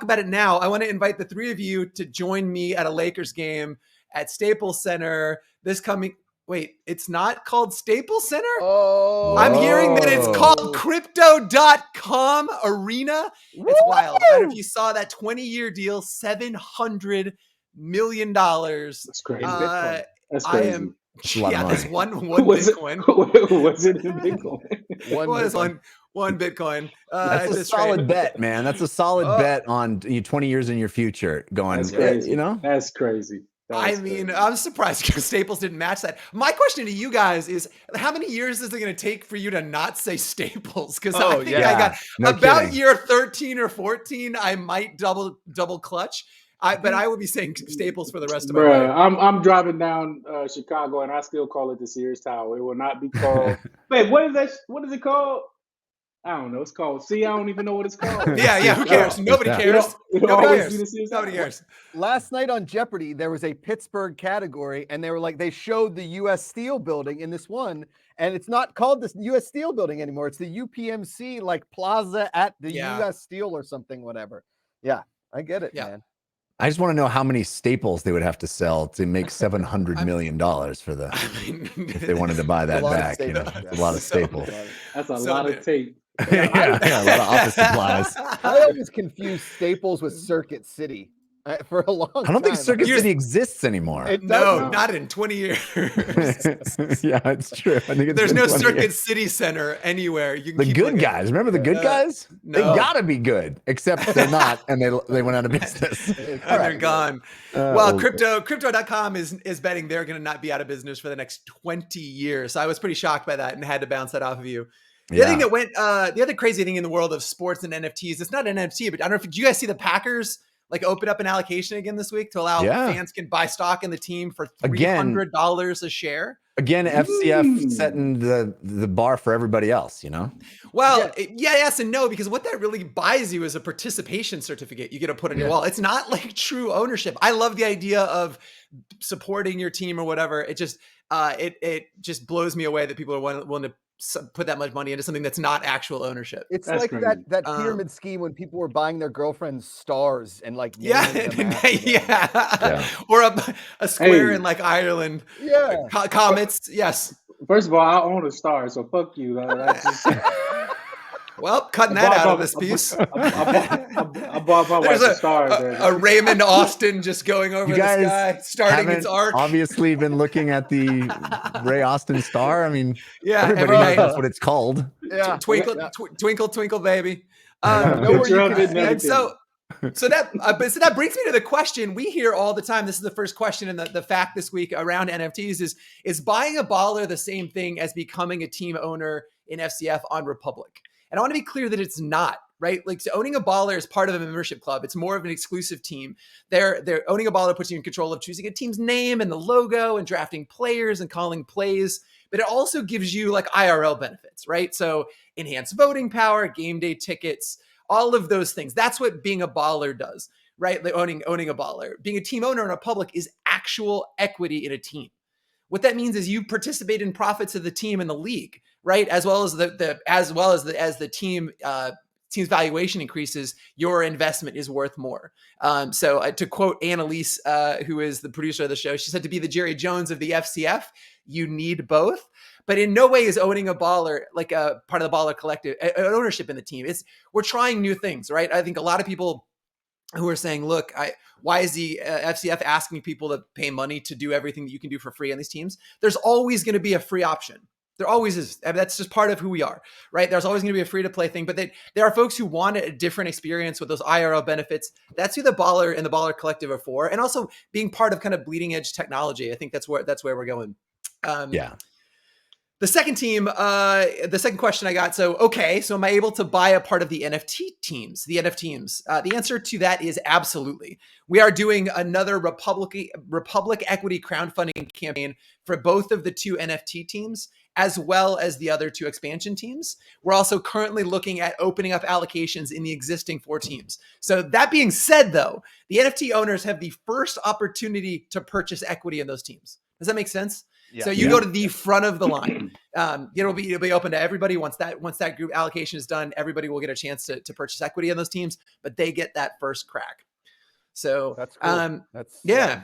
about it now, I want to invite the three of you to join me at a Lakers game at Staples Center this coming. Wait, it's not called Staples Center? Oh, I'm hearing that it's called Crypto.com Arena. It's wild. I don't know if you saw that 20-year deal, $700 million. That's crazy. That's crazy. I am. That's a lot of money. That's one Bitcoin. Was it in Bitcoin? It was one Bitcoin. That's a solid bet, man. That's a solid bet on 20 years in your future. Going, That's crazy. You know, that's crazy. I mean, I'm surprised Staples didn't match that. My question to you guys is, how many years is it going to take for you to not say Staples? Because I think I got about year 13 or 14, I might double clutch. But I will be saying Staples for the rest of my life. I'm driving down Chicago, and I still call it the Sears Tower. It will not be called. Wait, what is that? What is it called? I don't know. It's called. See, I don't even know what it's called. Yeah. Who cares? Nobody cares. Nobody cares. Last night on Jeopardy, there was a Pittsburgh category, and they showed the U.S. Steel building in this one, and it's not called the U.S. Steel building anymore. It's the UPMC Plaza at the U.S. Steel or something, whatever. Yeah, I get it, man. I just want to know how many staples they would have to sell to make $700 million for the if they wanted to buy that back. That's a lot of staples. That's a lot of tape. Yeah, a lot of office supplies. I always confuse Staples with Circuit City for a long time. I don't think Circuit City exists anymore. No, not in 20 years. Yeah, it's true. I think there's no Circuit City Center anywhere. You can the good guys. Remember the good guys? No. They gotta be good, except they're not, and they went out of business. They're gone. Well, crypto.com is betting they're going to not be out of business for the next 20 years. So I was pretty shocked by that and had to bounce that off of you. The other thing that went, the other crazy thing in the world of sports and NFTs, it's not an NFT, but I don't know if did you guys see the Packers open up an allocation again this week to allow fans can buy stock in the team for $300 a share. Again, FCF setting the bar for everybody else, you know? Well, yes and no, because what that really buys you is a participation certificate you get to put on your wall. It's not like true ownership. I love the idea of supporting your team or whatever. It just it just blows me away that people are willing to put that much money into something that's not actual ownership. It's like that pyramid scheme when people were buying their girlfriend's stars and or a square in Ireland. Yeah, comets. Yes. First of all, I own a star, so fuck you. Well, cutting that out of this piece. I bought my wife a star. A Raymond Austin just going over the sky, starting its arc. Obviously, been looking at the Ray Austin star. I mean, everybody knows that's what it's called. Yeah, twinkle, twinkle, baby. And so that brings me to the question we hear all the time. This is the first question, and the fact this week around NFTs is buying a baller the same thing as becoming a team owner in FCF on Republic? And I want to be clear that it's not, right? So owning a baller is part of a membership club. It's more of an exclusive team. They're owning a baller puts you in control of choosing a team's name and the logo and drafting players and calling plays. But it also gives you IRL benefits, right? So enhanced voting power, game day tickets, all of those things. That's what being a baller does, right? Owning a baller. Being a team owner in a public is actual equity in a team. What that means is you participate in profits of the team and the league, right? As well as the team's valuation increases, your investment is worth more. So to quote Annalise, who is the producer of the show, she said, to be the Jerry Jones of the FCF, you need both. But in no way is owning a baller like a part of the baller collective, ownership in the team. We're trying new things, right? I think a lot of people who are saying, look, why is the FCF asking people to pay money to do everything that you can do for free on these teams? There's always going to be a free option. There always is. That's just part of who we are, right? There's always going to be a free to play thing, but there are folks who want a different experience with those IRL benefits. That's who the baller and the baller collective are for. And also being part of kind of bleeding edge technology. I think that's where we're going. The second question I got. So am I able to buy a part of the NFT teams? The answer to that is absolutely. We are doing another Republic equity crowdfunding campaign for both of the two NFT teams, as well as the other two expansion teams. We're also currently looking at opening up allocations in the existing 4 teams. So that being said, though, the NFT owners have the first opportunity to purchase equity in those teams. Does that make sense? So you go to the front of the line. It'll be open to everybody. Once that group allocation is done, everybody will get a chance to purchase equity in those teams, but they get that first crack. So that's cool.